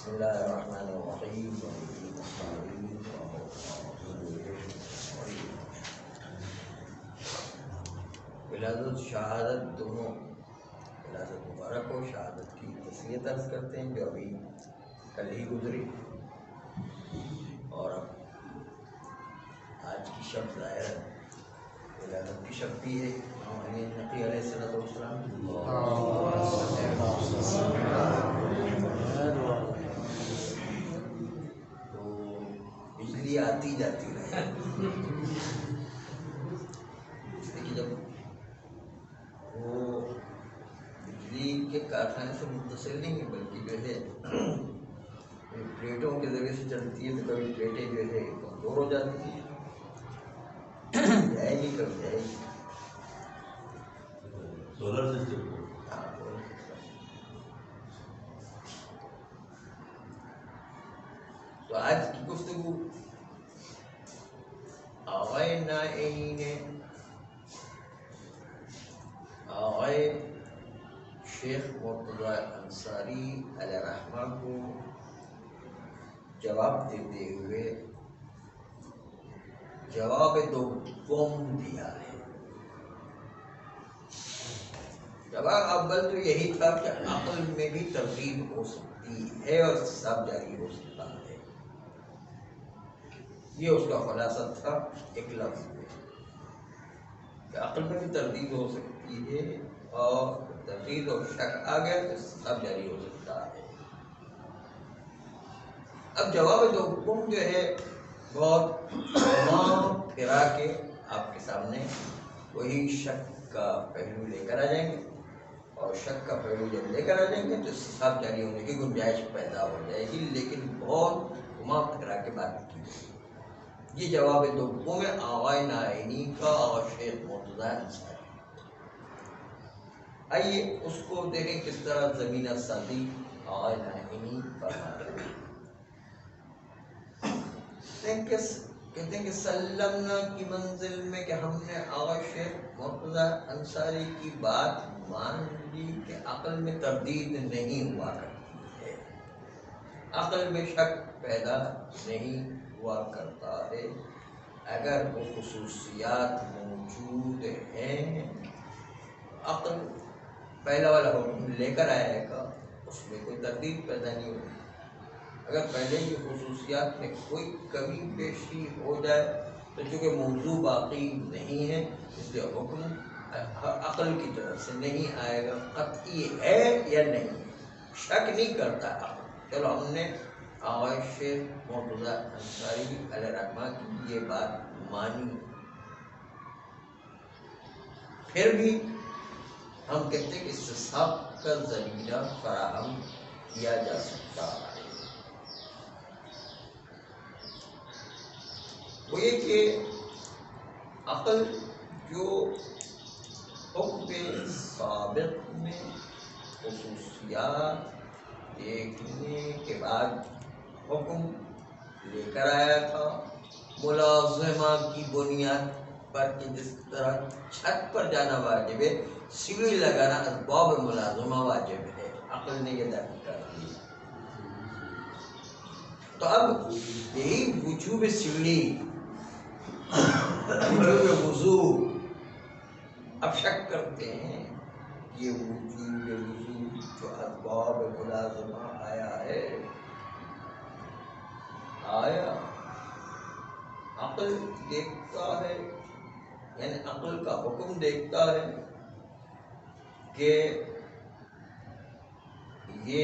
بسم اللہ الرحمن الرحیم. ولادت شہادت دونوں، ولادت مبارک ہو، شہادت کی تسلیت عرض کرتے ہیں جو ابھی کل ہی گزری، اور اب آج کی شب ظاہر ولادت کی شب بھی ہے. علی نقی علیہ الصلوۃ والسلام. تو بجلی آتی جاتی رہے، لیکن جب وہ بجلی کے کارخانے سے متصل نہیں ہے بلکہ جو ہے پلیٹوں کے ذریعے سے چلتی ہے، تو کبھی پلیٹیں جو ہے کمزور ہو جاتی ہیں، جائے گی کبھی جائے گی. Solar system. تو آج کی گفتگو آغائے نائینی نے آغائے شیخ مرتضیٰ انصاری علیہ الرحمہ کو جواب دیتے ہوئے جواب دوم دیا ہے. جواب اول تو یہی تھا کہ عقل میں بھی ترغیب ہو سکتی ہے اور سب جاری ہو سکتا ہے. یہ اس کا خلاصہ تھا ایک لفظ میں کہ عقل میں بھی تردید ہو سکتی ہے اور تردید اور شک آ گیا تو سب جاری ہو سکتا ہے. اب جواب دوم جو ہے بہت تمام پھرا کے آپ کے سامنے وہی شک کا پہلو لے کر آ جائیں گے، اور شک کا پہلو جب لے کر آ جائیں گے تو سب جاری ہونے کی گنجائش پیدا ہو جائے گی، لیکن بہت گھما پھرا کے بات کی جائے گی. یہ جواب دوم ہے آغائے نائینی کا اور شیخ مرتضیٰ انصاری. آئیے اس کو دیکھیں کس طرح زمینہ سازی آغائے نائینی فرماتے ہیں. کہتے ہیں کہ سلمنا کی منزل میں کہ ہم نے آغا شیخ مرتضیٰ انصاری کی بات مان لی کہ عقل میں تردید نہیں ہوا کرتی ہے، عقل میں شک پیدا نہیں ہوا کرتا ہے. اگر وہ خصوصیات موجود ہیں، عقل پہلا والا حکم لے کر آئے گا، اس میں کوئی تردید پیدا نہیں ہوگی. اگر پہلے کی خصوصیات میں کوئی کمی بیشی ہو جائے تو چونکہ موضوع باقی نہیں ہے، اس لیے حکم عقل کی طرف سے نہیں آئے گا. قطعی ہے یا نہیں، شک نہیں کرتا عقل. چلو ہم نے آغا شیخ مرتضیٰ انصاری علیہ الرحمہ کی یہ بات مانی، پھر بھی ہم کہتے ہیں کہ استصحاب کا زمینہ فراہم کیا جا سکتا ہے. وہ یہ کہ عقل جو حکم سابق میں خصوصیات دیکھنے کے بعد حکم لے کر آیا تھا ملازمہ کی بنیاد پر، کہ جس طرح چھت پر جانا واجب ہے، سیڑھی لگانا اسباب ملازمہ واجب ہے، عقل نے یہ داخل کر دی. تو اب یہی وجوب سیڑھی، وجوب وضو، اب شک کرتے ہیں یہ وجوب وضو جو اسباب ملازمہ آیا ہے، آیا عقل دیکھتا ہے، یعنی عقل کا حکم دیکھتا ہے کہ یہ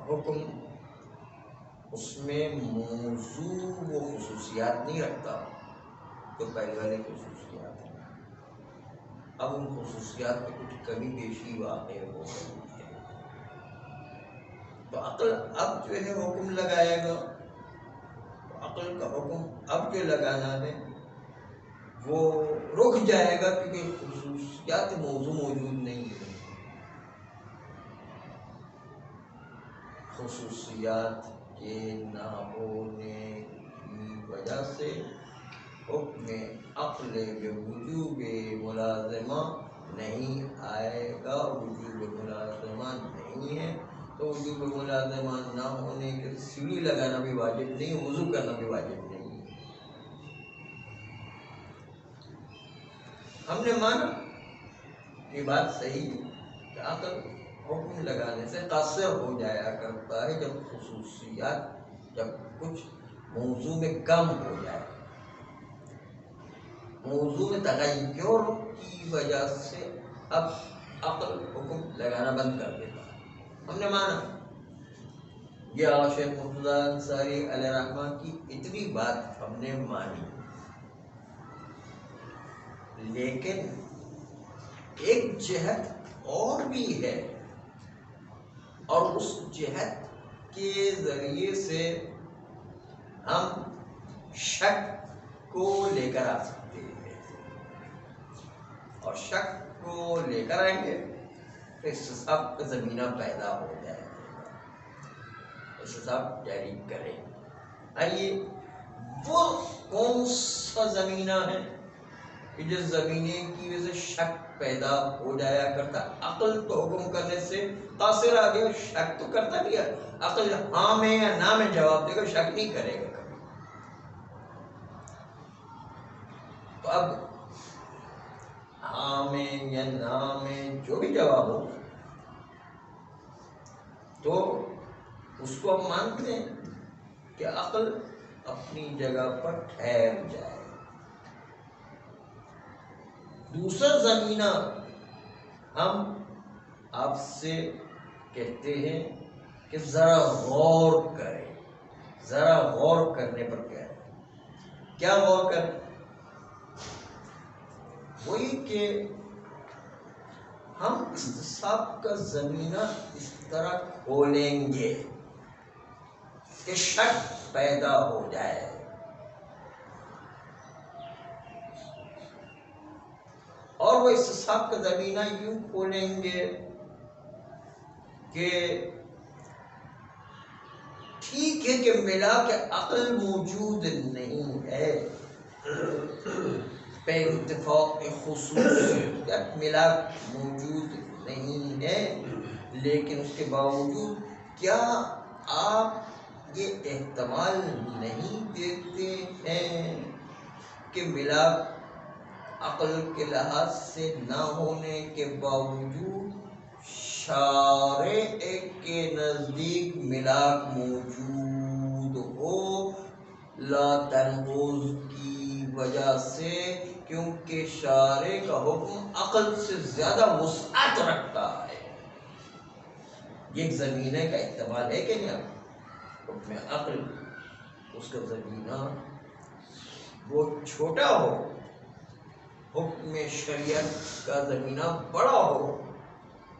حکم اس میں موضوع و خصوصیات نہیں رکھتا جو پہلے والے خصوصیات ہیں. اب ان خصوصیات میں کچھ کمی بیشی واقع ہو سکتی ہے، تو عقل اب جو ہے حکم لگائے گا. عقل کا حکم اب جو لگانا ہے وہ رک جائے گا کیونکہ خصوصیات موضوع موجود نہیں ہے. خصوصیات کے نہ ہونے کی وجہ سے حکم عقل وجوب ملازمہ نہیں آئے گا. وجوب ملازمہ نہیں ہے تو وجوب ملازمہ نہ ہونے کے سیڑھی لگانا بھی واجب نہیں، وضو کرنا بھی واجب نہیں۔ ہم نے مانا یہ بات صحیح ہے کہ عقل حکم لگانے سے قاصر ہو جایا کرتا ہے جب خصوصیات، جب کچھ موضوع میں کم ہو جائے، موضوع میں تغیر کی وجہ سے اب عقل حکم لگانا بند کر دیتا ہے۔ ہم نے مانا یہ شیخ مرتضی انصاری علیہ رحمہ کی اتنی بات ہم نے مانی، لیکن ایک جہت اور بھی ہے، اور اس جہت کے ذریعے سے ہم شک کو لے کر آ سکتے ہیں، اور شک کو لے کر آئیں گے تو استصحاب کا زمینہ پیدا ہو جائے گا، استصحاب جاری کریں۔ آئیے وہ کون سا زمینہ ہے کہ جس زمینے کی وجہ سے شک پیدا ہو جایا کرتا؟ عقل تو حکم کرنے سے قاصر آ گیا، شک تو کرتا نہیں ہے، عقل ہاں میں یا نہ میں جواب دے گا، شک نہیں کرے گا کبھی۔ تو اب ہاں میں یا نہ میں جو بھی جواب ہو تو اس کو ہم مانتے ہیں کہ عقل اپنی جگہ پر ٹھہر جائے۔ دوسرا زمینہ ہم آپ سے کہتے ہیں کہ ذرا غور کریں، ذرا غور کرنے پر کیا ہے؟ کیا غور کریں؟ وہی کہ ہم استصحاب کا زمینہ اس طرح کھولیں گے کہ شک پیدا ہو جائے، اور وہ استصحاب کا زمینہ یوں کھولیں گے کہ ٹھیک ہے کہ ملا کہ عقل موجود نہیں ہے، بے اتفاق خصوصیت ملا موجود نہیں ہے، لیکن اس کے باوجود کیا آپ یہ احتمال نہیں دیتے ہیں کہ ملا عقل کے لحاظ سے نہ ہونے کے باوجود شارع کے نزدیک ملاک موجود ہو، لا تنقض کی وجہ سے، کیونکہ شارع کا حکم عقل سے زیادہ وسعت رکھتا ہے؟ یہ ایک زمینہ کا احتمال ہے کہ نہیں؟ حکم عقل اس کا زمینہ وہ چھوٹا ہو، حکم شریعت کا زمینہ بڑا ہو،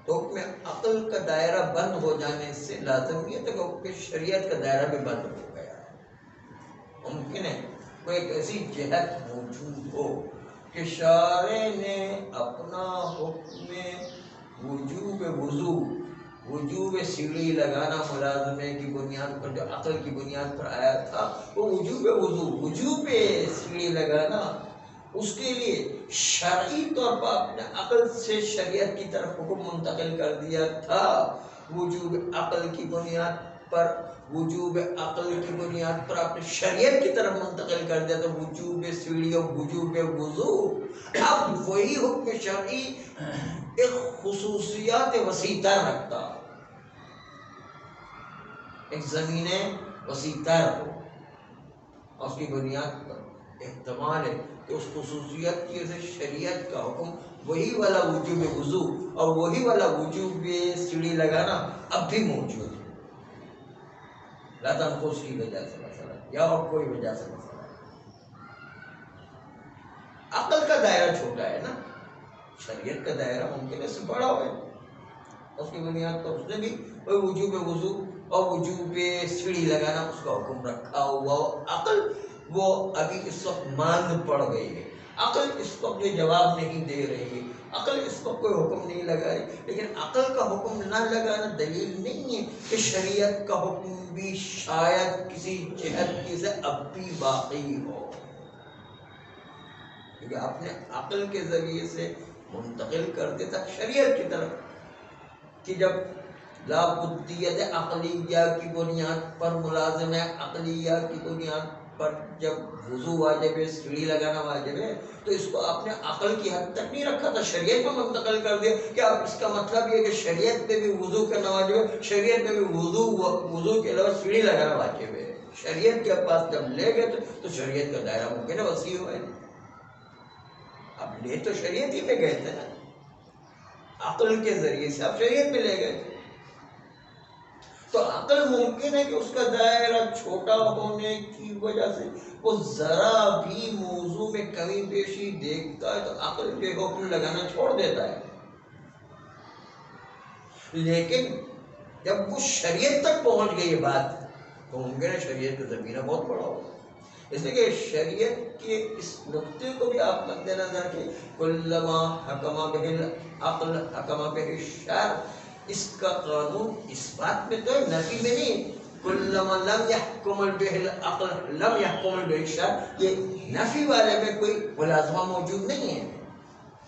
تو حکم عقل کا دائرہ بند ہو جانے سے لازم یہ تھا کہ حکم شریعت کا دائرہ بھی بند ہو گیا ہے۔ ممکن ہے کوئی ایک ایسی جہت موجود ہو کہ شارع نے اپنا حکم وجوب وضو، وجوب سیڑھی لگانا ملازمے کی بنیاد پر، جو عقل کی بنیاد پر آیا تھا، وہ وجوب وضو، وجوب سیڑھی لگانا، اس کے لیے شرعی طور پر اپنے عقل سے شریعت کی طرف حکم منتقل کر دیا تھا، وجوب عقل کی بنیاد پر، وجوب عقل کی بنیاد پر اپنے شریعت کی طرف منتقل کر دیا تھا، وجوب سیڑھی اور وجوب وضو۔ اب وہی حکم شرعی ایک خصوصیات وسیع تر رکھتا، ایک زمین وسیع تر ہو، اور اس کی بنیاد پر احتمال ہے کہ اس خصوصیت کی وجہ سے شریعت کا حکم وہی والا وجوب وضو اور وہی والا وجوب سیڑھی لگانا اب بھی موجود ہے، لا تنقض کی وجہ سے مثلا، یا اور کوئی وجہ سے مثلا۔ عقل کا دائرہ چھوٹا ہے نا، شریعت کا دائرہ ممکن ہے اس سے بڑا ہوئے، اس کی بنیاد پر اس نے بھی وہی وجوب وضو اور وجوب سیڑھی لگانا اس کا حکم رکھا ہوا، عقل وہ ابھی اس وقت ماند پڑ گئی ہے، عقل اس وقت یہ جواب نہیں دے رہی ہے، عقل اس وقت کوئی حکم نہیں لگا رہی، لیکن عقل کا حکم نہ لگانا دلیل نہیں ہے کہ شریعت کا حکم بھی شاید کسی جہت کی سے اب بھی باقی ہو، کیونکہ اپنے عقل کے ذریعے سے منتقل کر دیتا شریعت کی طرف کہ جب لابدیت عقلیہ کی بنیاد پر، ملازمہ عقلیہ کی بنیاد پر جب وضو واجب ہے، سیڑھی لگانا واجب ہے، تو اس کو آپ نے عقل کی حد تک نہیں رکھا تھا، شریعت میں منتقل کر دیا کہ اب اس کا مطلب یہ کہ شریعت میں بھی وضو کرنا واجب ہے، شریعت میں بھی وضو کے علاوہ سیڑھی لگانا واجب ہے۔ شریعت کے پاس جب لے گئے تو شریعت کا دائرہ ممکن ہے وسیع ہوئے، اب لے تو شریعت ہی میں گئے تھے نا، عقل کے ذریعے سے آپ شریعت میں لے گئے تھے، تو عقل ممکن ہے کہ اس کا دائرہ چھوٹا ہونے کی وجہ سے وہ ذرا بھی موضوع میں کمی بیشی دیکھتا ہے تو عقل جو حکم لگانا چھوڑ دیتا ہے، لیکن جب وہ شریعت تک پہنچ گئی بات تو ممکن ہے شریعت کا زمینہ بہت بڑا ہو، اس لیے کہ شریعت کے اس نقطے کو بھی آپ مد نظر کہ کلما حکم بہ العقل حکم بہ الشرع، اس کا قانون اس بات میں تو نفی میں نہیں، کلما لم یحکم بہ العقل لم یحکم بہ الشرع، یہ نفی والے میں کوئی ملازمہ موجود نہیں ہے،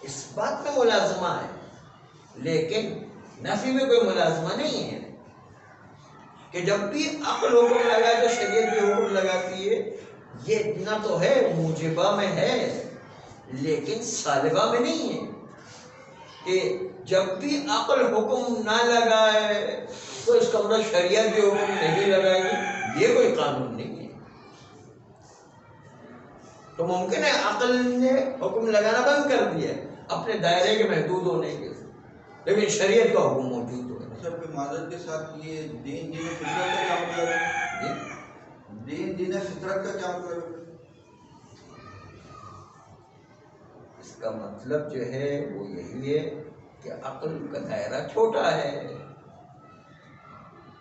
اس بات میں ملازمہ ہے لیکن نفی میں کوئی ملازمہ نہیں ہے، کہ جب بھی عقل حکم لگائے تو شریعت بھی حکم لگاتی ہے، یہ نہ تو ہے موجبہ میں ہے لیکن سالبہ میں نہیں ہے، کہ جب بھی عقل حکم نہ لگائے تو اس کا مطلب شریعت بھی حکم نہیں لگائے گی، یہ کوئی قانون نہیں ہے۔ تو ممکن ہے عقل نے حکم لگانا بند کر دیا اپنے دائرے کے محدود ہونے کے، لیکن شریعت کا حکم موجود ہو۔ سب کے معذرت کے ساتھ یہ دین فطرت کا کیا مطلب ہے؟ دین فطرت کا کیا مطلب ہے؟ اس کا مطلب جو ہے وہ یہی ہے کہ عقل کا دائرہ چھوٹا ہے،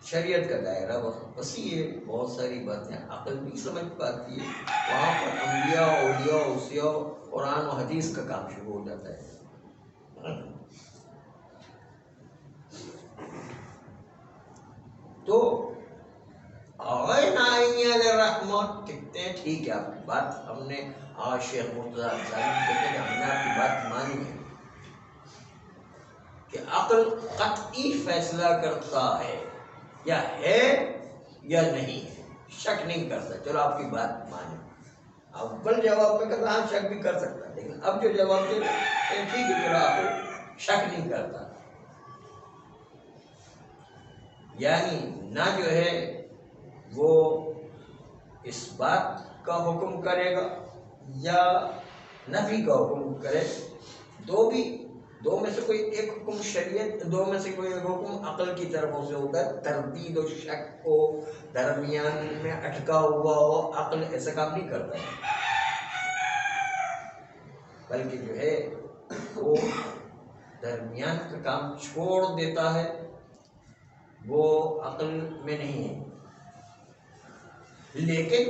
شریعت کا دائرہ بہت وسیع ہے، بہت ساری باتیں عقل نہیں سمجھ پاتی ہے، وہاں پر انبیاء اولیاء اوصیاء قرآن و حدیث کا کام شروع ہو جاتا ہے۔ تو آغاز نائینی علیہ الرحمہ کہتے ہیں ٹھیک ہے آپ کی بات ہم نے، شیخ مرتضیٰ انصاری کہتے ہیں کہ ہم نے آپ کی بات مانی ہے کہ عقل قطعی فیصلہ کرتا ہے یا نہیں ہے، شک نہیں کرتا، چلو آپ کی بات مانی۔ اول جواب میں کہتا ہاں شک بھی کر سکتا ہے، لیکن اب جو جواب دے ٹھیک ہے چلو عقل شک نہیں کرتا، یعنی نہ جو ہے وہ اس بات کا حکم کرے گا یا نفی کا حکم کرے، دو میں سے کوئی ایک حکم شریعت، دو میں سے کوئی ایک حکم عقل کی طرفوں سے ہوگا، تردید و شک کو درمیان میں اٹکا ہوا ہو، عقل ایسا کام نہیں کرتا ہے، بلکہ جو ہے وہ درمیان کا کام چھوڑ دیتا ہے، وہ عقل میں نہیں ہے۔ لیکن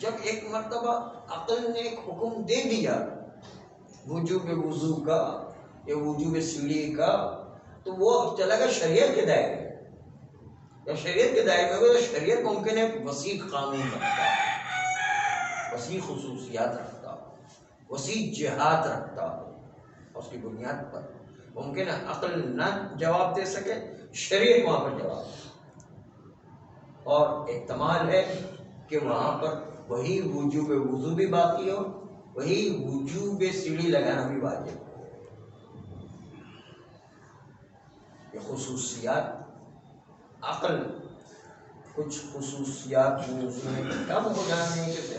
جب ایک مرتبہ عقل نے ایک حکم دے دیا وجوب وضو کا یا وجوب سیڑھی کا، تو وہ اب چلا گیا شریعت کے دائرے میں، یا شریعت کے دائرے میں تو شریعت ممکن ہے وسیع قانون رکھتا ہے، وسیع خصوصیات رکھتا ہو، وسیع جہات رکھتا ہو، اس کی بنیاد پر ممکن ہے عقل نہ جواب دے سکے، شریعت وہاں پر جواب دے، اور احتمال ہے کہ وہاں پر وہی وجوب وضو بھی باقی ہو، وہی وجوب سیڑھی لگانا بھی واجب ہو۔ یہ خصوصیات عقل کچھ خصوصیات موضوع میں کم ہو جانے سے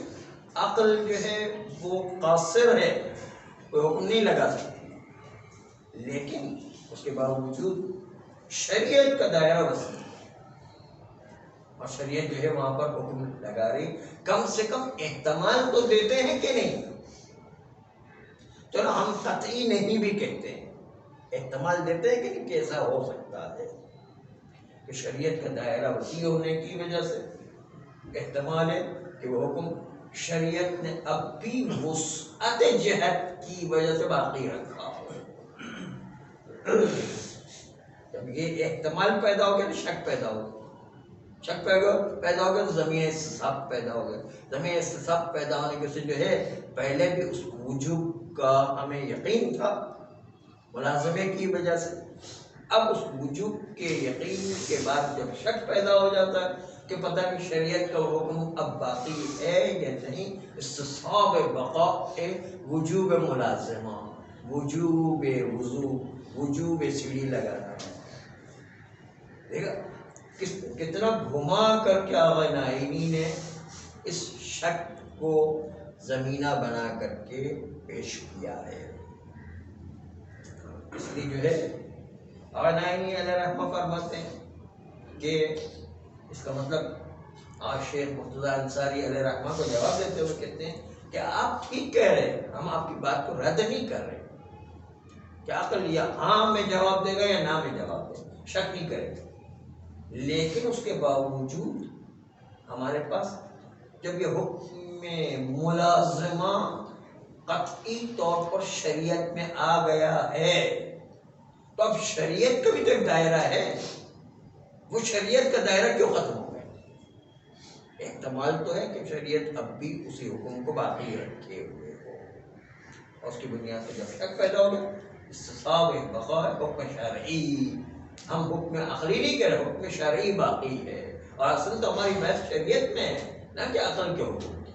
عقل جو ہے وہ قاصر ہے، کوئی حکم نہیں لگا سکتی، لیکن اس کے باوجود شریعت کا دائرہ وسیع اور شریعت جو ہے وہاں پر حکم لگا رہی، کم سے کم احتمال تو دیتے ہیں کہ نہیں، چلو ہم قطعی نہیں بھی کہتے ہیں، احتمال دیتے ہیں کہ نہیں کیسا ہو سکتا ہے، کہ شریعت کا دائرہ وسیع ہونے کی وجہ سے احتمال ہے کہ وہ حکم شریعت نے اب بھی وسعت جہت کی وجہ سے باقی رکھا ہو۔ جب یہ احتمال پیدا ہو گیا تو شک پیدا ہو گیا، شک پیدا ہو گیا تو ضمیر استصحاب پیدا ہو گیا، ضمیر استصحاب پیدا ہونے کے سے جو ہے پہلے بھی اس وجوب کا ہمیں یقین تھا ملازمے کی وجہ سے، اب اس وجوب کے یقین کے بعد جب شک پیدا ہو جاتا ہے کہ پتہ نہیں شریعت کا حکم اب باقی ہے یا نہیں، استصحاب بقاء ہے، وجوب ملازمہ، وجوب وضو، وجوب سیڑھی لگانا، دیکھا کتنا گھما کر کے آقا نائینی نے اس شک کو زمینہ بنا کر کے پیش کیا ہے۔ اس لیے جو ہے آقا نائینی علیہ رحمہ فرماتے ہیں کہ اس کا مطلب آج شیخ مرتضیٰ انصاری علیہ رحمہ کو جواب دیتے ہوئے کہتے ہیں کہ آپ ٹھیک کہہ رہے ہیں، ہم آپ کی بات کو رد نہیں کر رہے کہ عقل یا ہاں میں جواب دے گا یا نہ میں جواب دے گا، شک نہیں کرے گا، لیکن اس کے باوجود ہمارے پاس جب یہ حکم ملازمہ قطعی طور پر شریعت میں آ گیا ہے تو اب شریعت کا بھی تو ایک دائرہ ہے، وہ شریعت کا دائرہ کیوں ختم ہو گیا؟ احتمال تو ہے کہ شریعت اب بھی اسی حکم کو باقی رکھے ہوئے ہو، اور اس کی بنیاد پر جب شک پیدا ہو گیا استصحاب بقاء حکم شرعی، ہم حکم عقلی نہیں کہہ رہے، حکم شرعی باقی ہے، اور اصل تو ہماری بحث شریعت میں ہے نہ کہ عقل کے حکم کی۔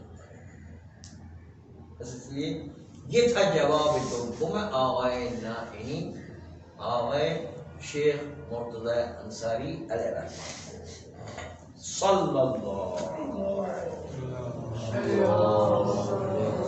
اس لیے یہ تھا جواب تم آغائے نائینی، آغائے شیخ مرتضیٰ انصاری علیہ رحمہ صلی اللہ علیہ وسلم۔